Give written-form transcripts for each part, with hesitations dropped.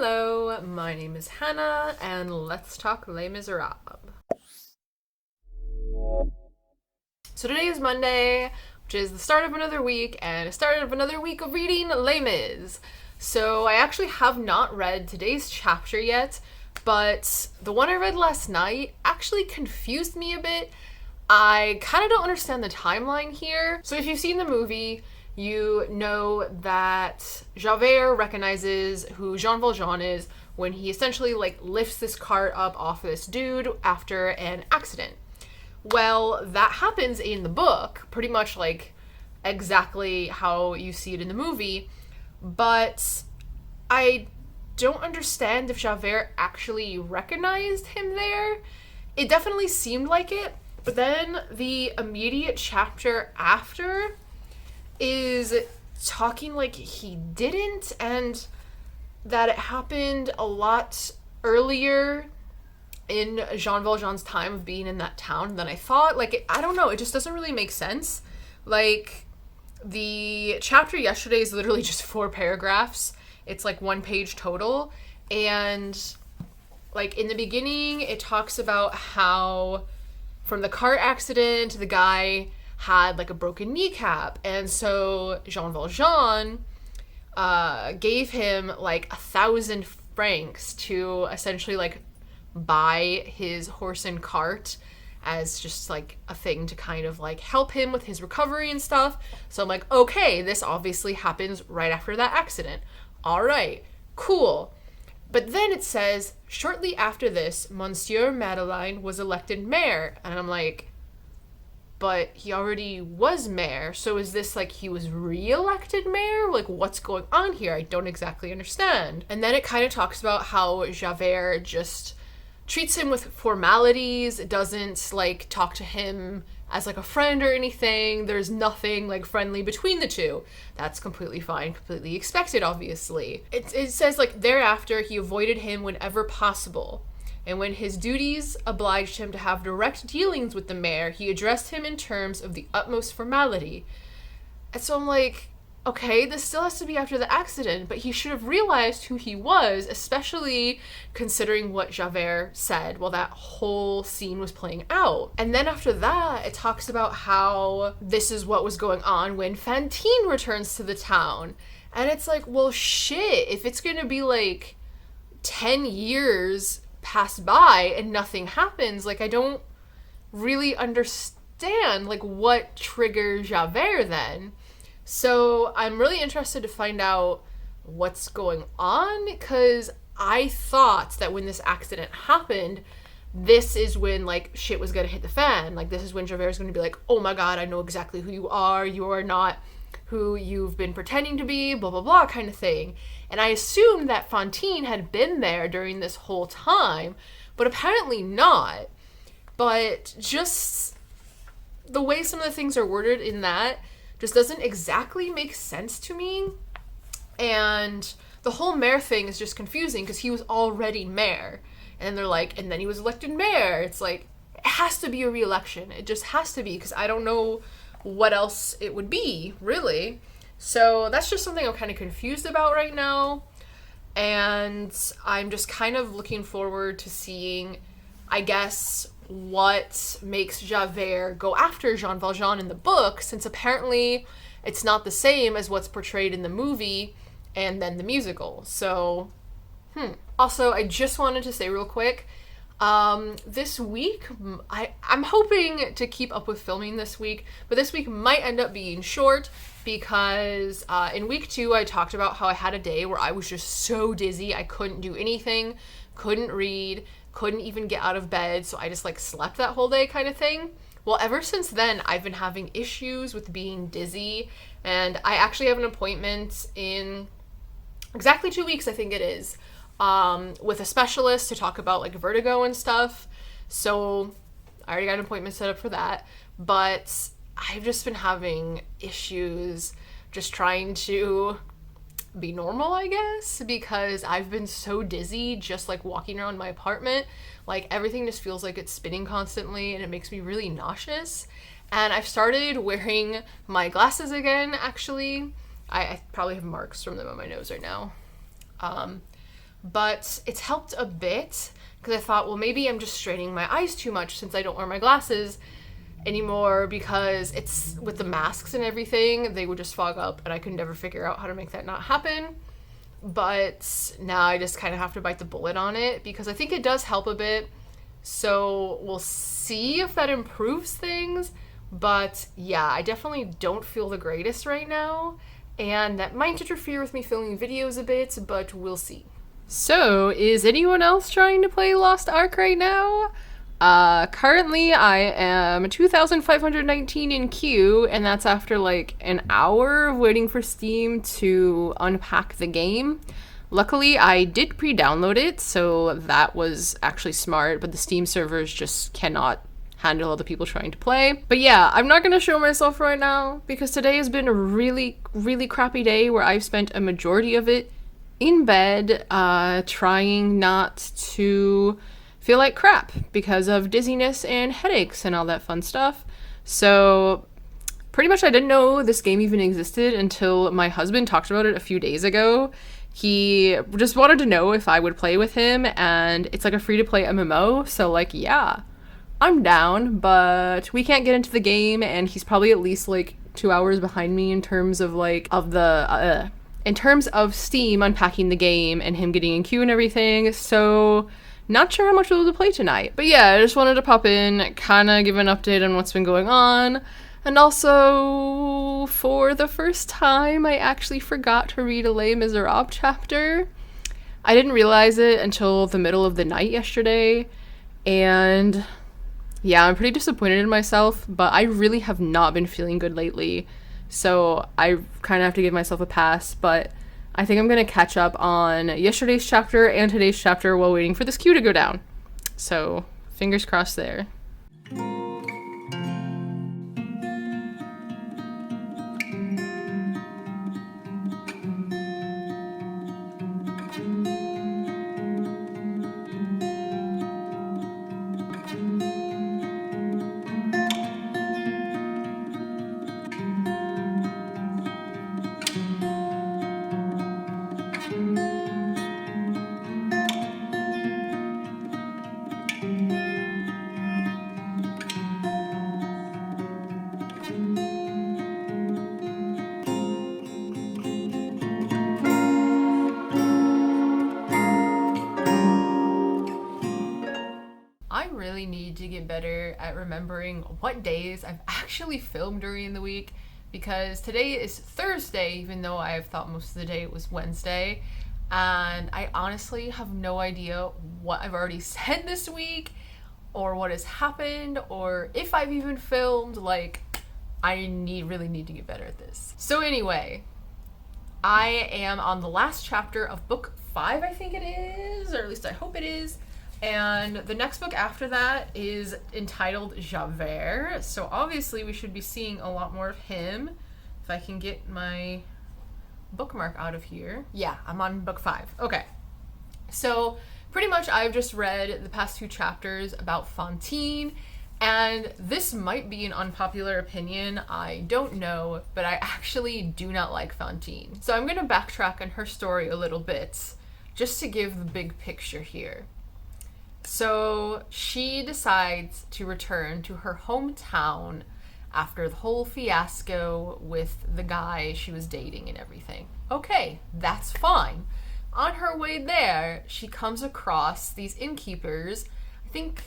Hello, my name is Hannah, and let's talk Les Miserables. So today is Monday, which is the start of another week, and the start of another week of reading Les Mis. So I actually have not read today's chapter yet, but the one I read last night actually confused me a bit. I kind of don't understand the timeline here. So if you've seen the movie, you know that Javert recognizes who Jean Valjean is when he essentially lifts this cart up off this dude after an accident. Well, that happens in the book, pretty much exactly how you see it in the movie, but I don't understand if Javert actually recognized him there. It definitely seemed like it, but then the immediate chapter after is talking like he didn't, and that it happened a lot earlier in Jean Valjean's time of being in that town than I thought. I don't know, it just doesn't really make sense. The chapter yesterday is literally just 4 paragraphs. It's 1 page total, and in the beginning it talks about how from the car accident the guy had a broken kneecap, and so Jean Valjean gave him 1,000 francs to essentially buy his horse and cart as just a thing to kind of help him with his recovery and stuff. So I'm okay, this obviously happens right after that accident. All right, cool. But then it says, shortly after this, Monsieur Madeleine was elected mayor, and I'm but he already was mayor, so is this he was re-elected mayor? What's going on here? I don't exactly understand. And then it kind of talks about how Javert just treats him with formalities, doesn't talk to him as a friend or anything. There's nothing friendly between the two. That's completely fine, completely expected, obviously. It says thereafter he avoided him whenever possible. And when his duties obliged him to have direct dealings with the mayor, he addressed him in terms of the utmost formality. And so I'm okay, this still has to be after the accident, but he should have realized who he was, especially considering what Javert said while that whole scene was playing out. And then after that, it talks about how this is what was going on when Fantine returns to the town. And it's well, shit, if it's gonna be 10 years pass by and nothing happens, I don't really understand what triggers Javert then. So I'm really interested to find out what's going on, because I thought that when this accident happened, this is when shit was gonna hit the fan. This is when Javert is gonna be oh my god, I know exactly who you are not who you've been pretending to be, blah blah blah kind of thing. And I assumed that Fantine had been there during this whole time, but apparently not. But just the way some of the things are worded in that just doesn't exactly make sense to me. And the whole mayor thing is just confusing because he was already mayor. And they're and then he was elected mayor. It's it has to be a re-election. It just has to be, because I don't know what else it would be, really. So that's just something I'm kind of confused about right now. And I'm just kind of looking forward to seeing, I guess, what makes Javert go after Jean Valjean in the book, since apparently it's not the same as what's portrayed in the movie and then the musical. So, Also, I just wanted to say real quick, this week, I'm hoping to keep up with filming this week, but this week might end up being short because in week 2 I talked about how I had a day where I was just so dizzy I couldn't do anything, couldn't read, couldn't even get out of bed, so I just slept that whole day kind of thing. Well, ever since then I've been having issues with being dizzy, and I actually have an appointment in exactly 2 weeks, I think it is, with a specialist to talk about vertigo and stuff. So I already got an appointment set up for that, but I've just been having issues just trying to be normal, I guess, because I've been so dizzy just walking around my apartment. Everything just feels like it's spinning constantly, and it makes me really nauseous. And I've started wearing my glasses again, actually. I probably have marks from them on my nose right now. but it's helped a bit because I thought, well, maybe I'm just straining my eyes too much since I don't wear my glasses anymore, because it's with the masks and everything, they would just fog up and I could never figure out how to make that not happen. But now I just kind of have to bite the bullet on it because I think it does help a bit. So we'll see if that improves things. But yeah, I definitely don't feel the greatest right now. And that might interfere with me filming videos a bit, but we'll see. So, is anyone else trying to play Lost Ark right now? Currently I am 2,519 in queue, and that's after like an hour of waiting for Steam to unpack the game. Luckily, I did pre-download it, so that was actually smart, but the Steam servers just cannot handle all the people trying to play. But yeah, I'm not gonna show myself right now, because today has been a really, really crappy day where I've spent a majority of it in bed, trying not to feel like crap because of dizziness and headaches and all that fun stuff. So pretty much I didn't know this game even existed until my husband talked about it a few days ago. He just wanted to know if I would play with him, and it's like a free-to-play MMO, so like, yeah, I'm down, but we can't get into the game, and he's probably at least like 2 hours behind me in terms of like, in terms of Steam unpacking the game and him getting in queue and everything, so not sure how much we'll be able to play tonight. But yeah, I just wanted to pop in, kind of give an update on what's been going on, and also, for the first time, I actually forgot to read a Les Miserables chapter. I didn't realize it until the middle of the night yesterday, and yeah, I'm pretty disappointed in myself, but I really have not been feeling good lately. So I kind of have to give myself a pass, but I think I'm going to catch up on yesterday's chapter and today's chapter while waiting for this queue to go down. So fingers crossed there. Need to get better at remembering what days I've actually filmed during the week, because today is Thursday, even though I have thought most of the day it was Wednesday, and I honestly have no idea what I've already said this week or what has happened or if I've even filmed. Like, I really need to get better at this. So anyway, I am on the last chapter of book 5, I think it is, or at least I hope it is. And the next book after that is entitled Javert. So obviously we should be seeing a lot more of him. If I can get my bookmark out of here. Yeah, I'm on book 5. Okay. So pretty much I've just read the past 2 chapters about Fantine. And this might be an unpopular opinion, I don't know, but I actually do not like Fantine. So I'm going to backtrack on her story a little bit, just to give the big picture here. So she decides to return to her hometown after the whole fiasco with the guy she was dating and everything. Okay, that's fine. On her way there, she comes across these innkeepers. I think,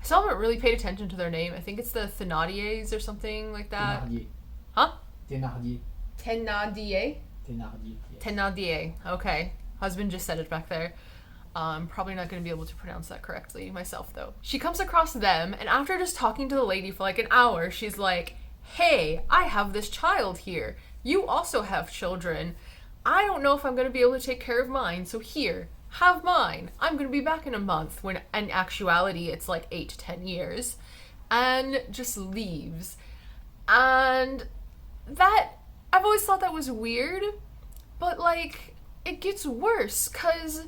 I still haven't really paid attention to their name. I think it's the Thénardiers or something like that. Thénardier. Huh? Thénardier. Thénardier? Thénardier. Yes. Thénardier. Okay. Husband just said it back there. Probably not going to be able to pronounce that correctly myself, though. She comes across them, and after just talking to the lady for like an hour, she's like, hey, I have this child here. You also have children. I don't know if I'm going to be able to take care of mine, so here, have mine. I'm going to be back in a month, when in actuality it's like 8 to 10 years. And just leaves. And that, I've always thought that was weird, but like, it gets worse, because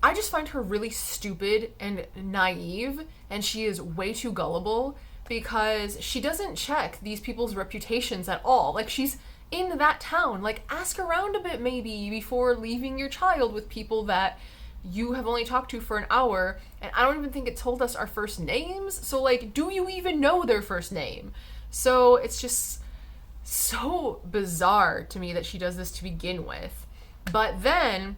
I just find her really stupid and naive, and she is way too gullible, because she doesn't check these people's reputations at all. Like, she's in that town. Like, ask around a bit maybe before leaving your child with people that you have only talked to for an hour, and I don't even think it told us our first names. So, like, do you even know their first name? So it's just so bizarre to me that she does this to begin with. But then,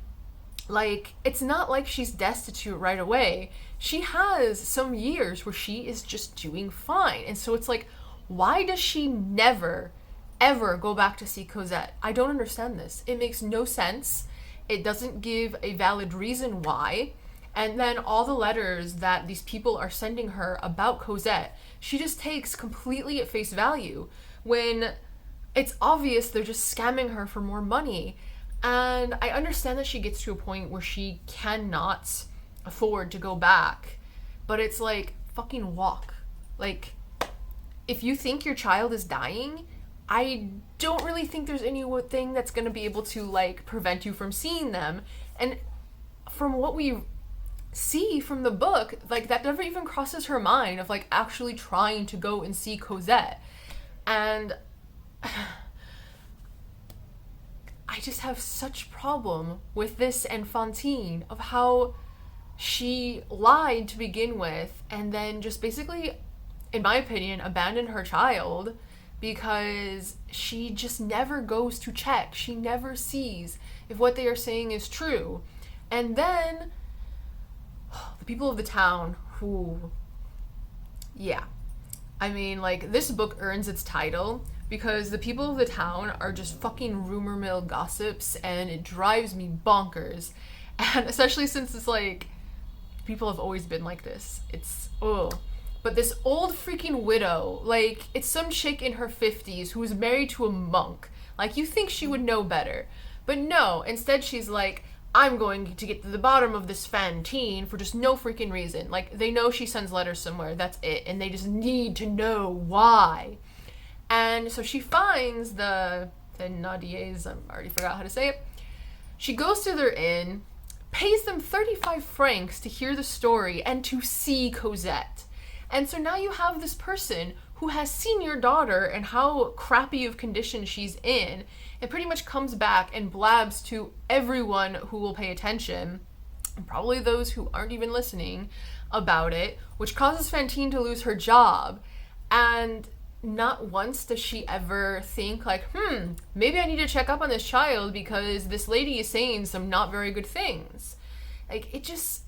like, it's not like she's destitute right away. She has some years where she is just doing fine. And so it's like, why does she never, ever go back to see Cosette? I don't understand this. It makes no sense. It doesn't give a valid reason why. And then all the letters that these people are sending her about Cosette, she just takes completely at face value when it's obvious they're just scamming her for more money. And I understand that she gets to a point where she cannot afford to go back, but it's like, fucking walk. Like, if you think your child is dying, I don't really think there's anything that's going to be able to, like, prevent you from seeing them. And from what we see from the book, like, that never even crosses her mind of, like, actually trying to go and see Cosette. And I just have such problem with this and Fantine of how she lied to begin with and then just basically, in my opinion, abandoned her child because she just never goes to check. She never sees if what they are saying is true. And then the people of the town who, yeah. I mean, like, this book earns its title because the people of the town are just fucking rumor mill gossips, and it drives me bonkers. And especially since it's like, people have always been like this. It's, ugh. But this old freaking widow, like, it's some chick in her 50s who was married to a monk. Like, you think she would know better. But no, instead she's like, I'm going to get to the bottom of this Fantine for just no freaking reason. Like, they know she sends letters somewhere, that's it. And they just need to know why. And so she finds the Thénardiers, I already forgot how to say it. She goes to their inn, pays them 35 francs to hear the story and to see Cosette. And so now you have this person who has seen your daughter and how crappy of condition she's in, and pretty much comes back and blabs to everyone who will pay attention, and probably those who aren't even listening, about it, which causes Fantine to lose her job. And not once does she ever think, like, maybe I need to check up on this child because this lady is saying some not very good things. Like, it just,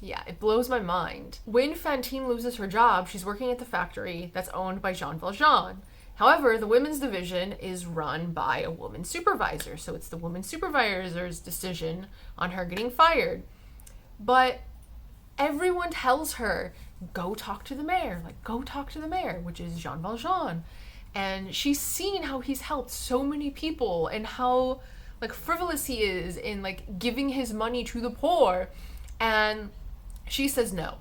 yeah, it blows my mind. When Fantine loses her job, she's working at the factory that's owned by Jean Valjean. However, the women's division is run by a woman supervisor, so it's the woman supervisor's decision on her getting fired. But everyone tells her, go talk to the mayor, like, go talk to the mayor, which is Jean Valjean. And she's seen how he's helped so many people and how, like, frivolous he is in, like, giving his money to the poor. And she says no.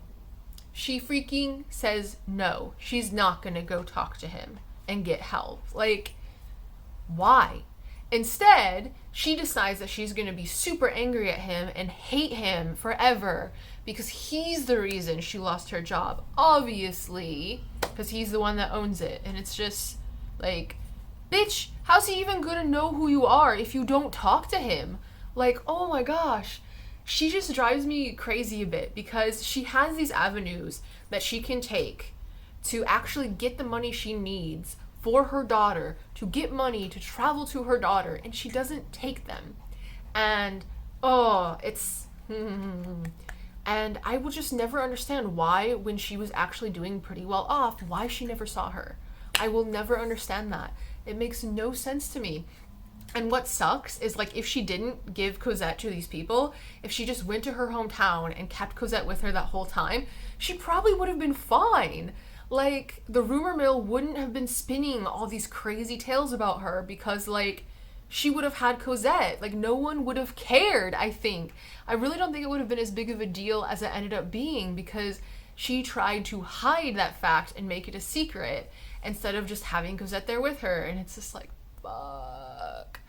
She freaking says no. She's not gonna go talk to him and get help. Like, why? Instead, she decides that she's gonna be super angry at him and hate him forever because he's the reason she lost her job. Obviously, because he's the one that owns it. And it's just, like, bitch, how's he even gonna know who you are if you don't talk to him? Like, oh my gosh. She just drives me crazy a bit because she has these avenues that she can take to actually get the money she needs for her daughter, to get money to travel to her daughter, and she doesn't take them. And, it's... And I will just never understand why, when she was actually doing pretty well off, why she never saw her. I will never understand that. It makes no sense to me. And what sucks is, like, if she didn't give Cosette to these people, if she just went to her hometown and kept Cosette with her that whole time, she probably would have been fine. Like, the rumor mill wouldn't have been spinning all these crazy tales about her because, like, she would have had Cosette. Like, no one would have cared, I think. I really don't think it would have been as big of a deal as it ended up being because she tried to hide that fact and make it a secret instead of just having Cosette there with her. And it's just like, fuck.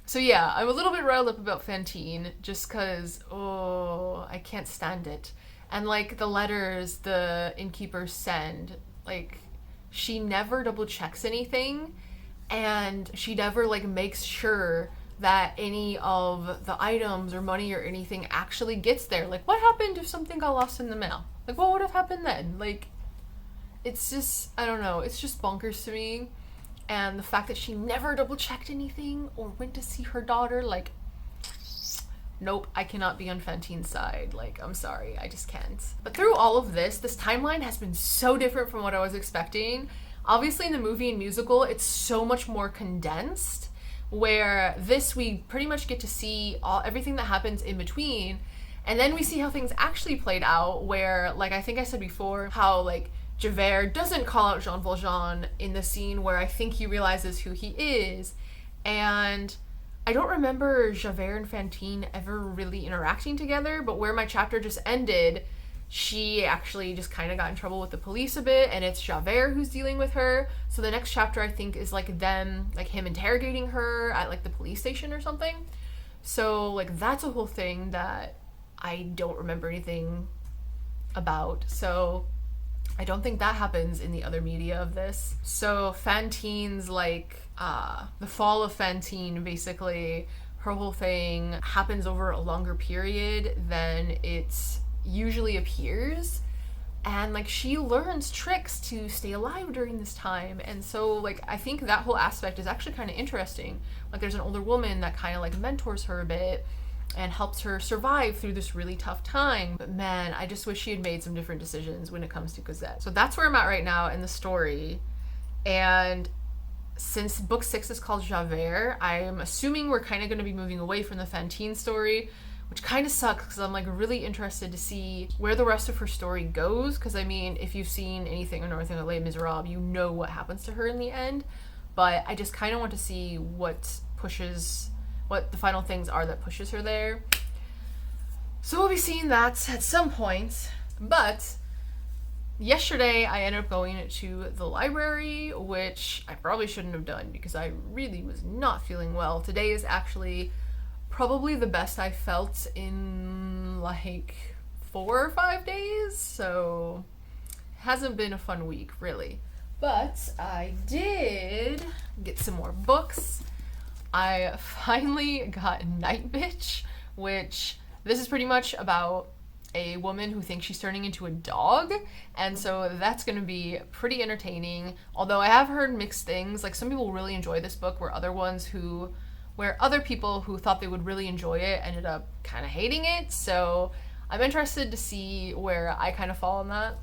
So yeah, I'm a little bit riled up about Fantine just because, I can't stand it. And, like, the letters the innkeepers send, like, she never double checks anything, and she never, like, makes sure that any of the items or money or anything actually gets there. Like, what happened if something got lost in the mail? Like, what would have happened then? Like, it's just, I don't know, it's just bonkers to me. And the fact that she never double checked anything or went to see her daughter, like, nope, I cannot be on Fantine's side. Like, I'm sorry, I just can't. But through all of this timeline has been so different from what I was expecting. Obviously in the movie and musical, it's so much more condensed, where this we pretty much get to see everything that happens in between, and then we see how things actually played out, where, like I think I said before, how like Javert doesn't call out Jean Valjean in the scene where I think he realizes who he is, and I don't remember Javert and Fantine ever really interacting together, but where my chapter just ended, she actually just kind of got in trouble with the police a bit, and it's Javert who's dealing with her. So the next chapter, I think, is like them, like him interrogating her at like the police station or something. So like that's a whole thing that I don't remember anything about. So I don't think that happens in the other media of this. So Fantine's like the fall of Fantine, basically, her whole thing happens over a longer period than it's usually appears, and like she learns tricks to stay alive during this time. And so like I think that whole aspect is actually kind of interesting. Like there's an older woman that kind of like mentors her a bit and helps her survive through this really tough time. But man, I just wish she had made some different decisions when it comes to Cosette. So that's where I'm at right now in the story. And since book 6 is called Javert, I'm assuming we're kind of going to be moving away from the Fantine story, which kind of sucks because I'm like really interested to see where the rest of her story goes. Because I mean, if you've seen anything or know anything about Les Miserables, you know what happens to her in the end. But I just kind of want to see what the final things are that pushes her there. So we'll be seeing that at some point. But yesterday I ended up going to the library, which I probably shouldn't have done because I really was not feeling well. Today is actually probably the best I felt in like 4 or 5 days, so it hasn't been a fun week really. But I did get some more books. I finally got Night Bitch, which this is pretty much about a woman who thinks she's turning into a dog, and so that's going to be pretty entertaining. Although I have heard mixed things, like some people really enjoy this book where other people who thought they would really enjoy it ended up kind of hating it. So I'm interested to see where I kind of fall on that.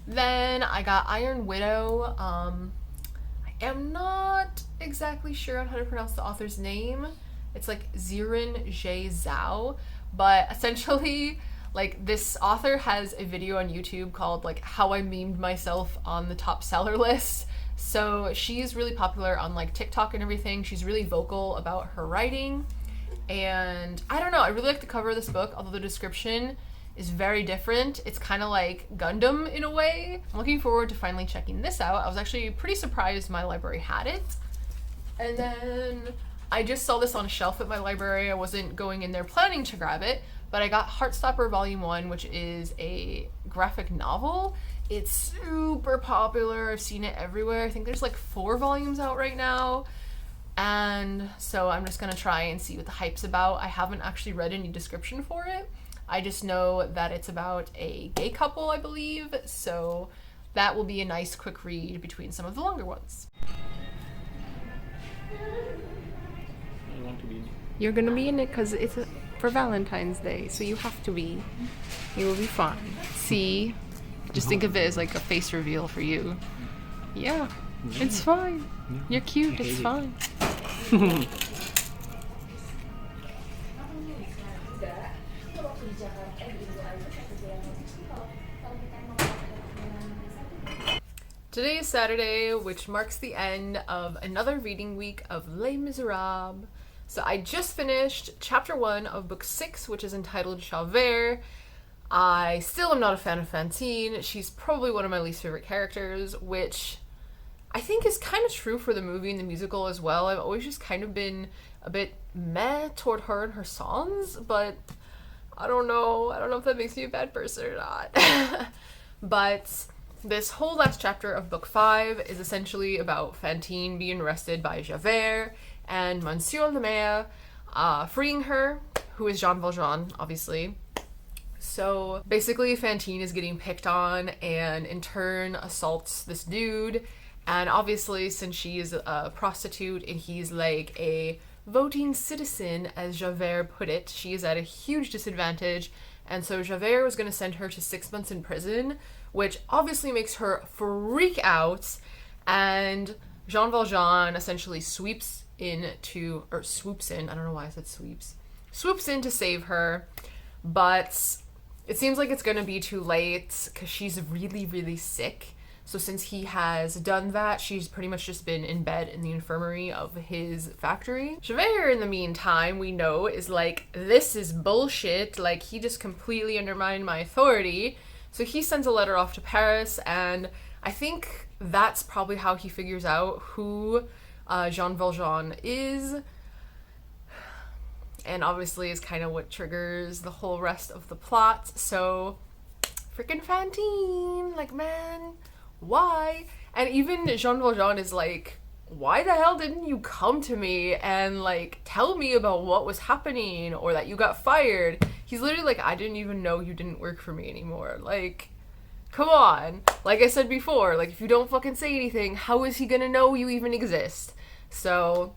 Then I got Iron Widow. I am not exactly sure on how to pronounce the author's name. It's like Zirin J. Zhao, but essentially like this author has a video on YouTube called like How I Memed Myself on the Top Seller List. So she's really popular on like TikTok and everything. She's really vocal about her writing, and I don't know, I really like the cover of this book, although the description is very different. It's kind of like Gundam in a way. I'm looking forward to finally checking this out. I was actually pretty surprised my library had it. And then I just saw this on a shelf at my library. I wasn't going in there planning to grab it, but I got Heartstopper Volume 1, which is a graphic novel. It's super popular. I've seen it everywhere. I think there's like 4 volumes out right now. And so I'm just gonna try and see what the hype's about. I haven't actually read any description for it. I just know that it's about a gay couple, I believe. So that will be a nice quick read between some of the longer ones. I want to be. You're gonna be in it because it's for Valentine's Day, so you have to be. You will be fine. See? Just think of it as like a face reveal for you. Yeah, it's fine. You're cute, it's fine. Today is Saturday, which marks the end of another reading week of Les Miserables. So I just finished chapter 1 of book 6, which is entitled Javert. I still am not a fan of Fantine. She's probably one of my least favorite characters, which I think is kind of true for the movie and the musical as well. I've always just kind of been a bit meh toward her and her songs, but I don't know if that makes me a bad person or not. But this whole last chapter of book 5 is essentially about Fantine being arrested by Javert, and Monsieur le Maire freeing her, who is Jean Valjean, obviously. So basically Fantine is getting picked on and in turn assaults this dude, and obviously since she is a prostitute and he's like a voting citizen, as Javert put it, she is at a huge disadvantage, and so Javert was going to send her to 6 months in prison, which obviously makes her freak out, and Jean Valjean essentially swoops in, I don't know why I said sweeps, swoops in to save her, but it seems like it's going to be too late because she's really, really sick. So since he has done that, she's pretty much just been in bed in the infirmary of his factory. Javert, in the meantime, we know is like, this is bullshit, like he just completely undermined my authority. So he sends a letter off to Paris, and I think that's probably how he figures out who Jean Valjean is. And obviously is kind of what triggers the whole rest of the plot. So, freaking Fantine, like, man, why? And even Jean Valjean is like, why the hell didn't you come to me and, like, tell me about what was happening or that you got fired? He's literally like, I didn't even know you didn't work for me anymore. Like, come on. Like I said before, like, if you don't fucking say anything, how is he gonna know you even exist? So,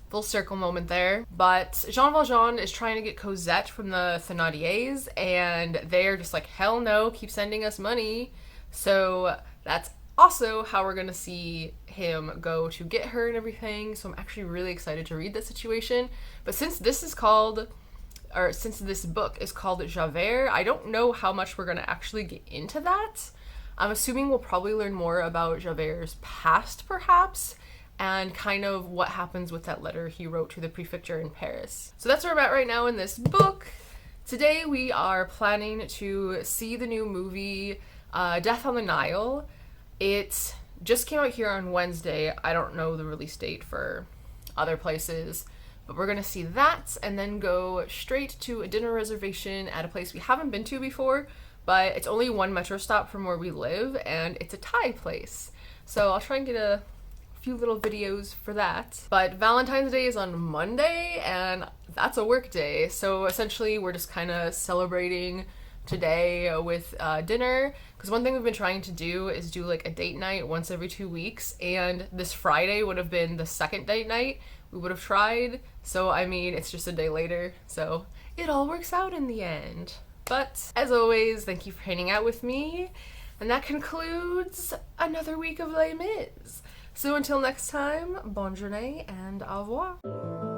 full circle moment there. But Jean Valjean is trying to get Cosette from the Thénardiers, and they're just like, hell no, keep sending us money. So that's also how we're gonna see him go to get her and everything. So I'm actually really excited to read that situation. But since this book is called Javert, I don't know how much we're gonna actually get into that. I'm assuming we'll probably learn more about Javert's past, perhaps, and kind of what happens with that letter he wrote to the prefecture in Paris. So that's where I'm at right now in this book. Today we are planning to see the new movie Death on the Nile. It just came out here on Wednesday. I don't know the release date for other places, but we're gonna see that and then go straight to a dinner reservation at a place we haven't been to before, but it's only one metro stop from where we live, and it's a Thai place. So I'll try and get a few little videos for that. But Valentine's Day is on Monday, and that's a work day. So essentially we're just kind of celebrating today with dinner, because one thing we've been trying to do is do like a date night once every 2 weeks, and this Friday would have been the second date night we would have tried. So I mean, it's just a day later, so it all works out in the end. But as always, thank you for hanging out with me, and that concludes another week of Les Mis. So until next time, bonne journée and au revoir.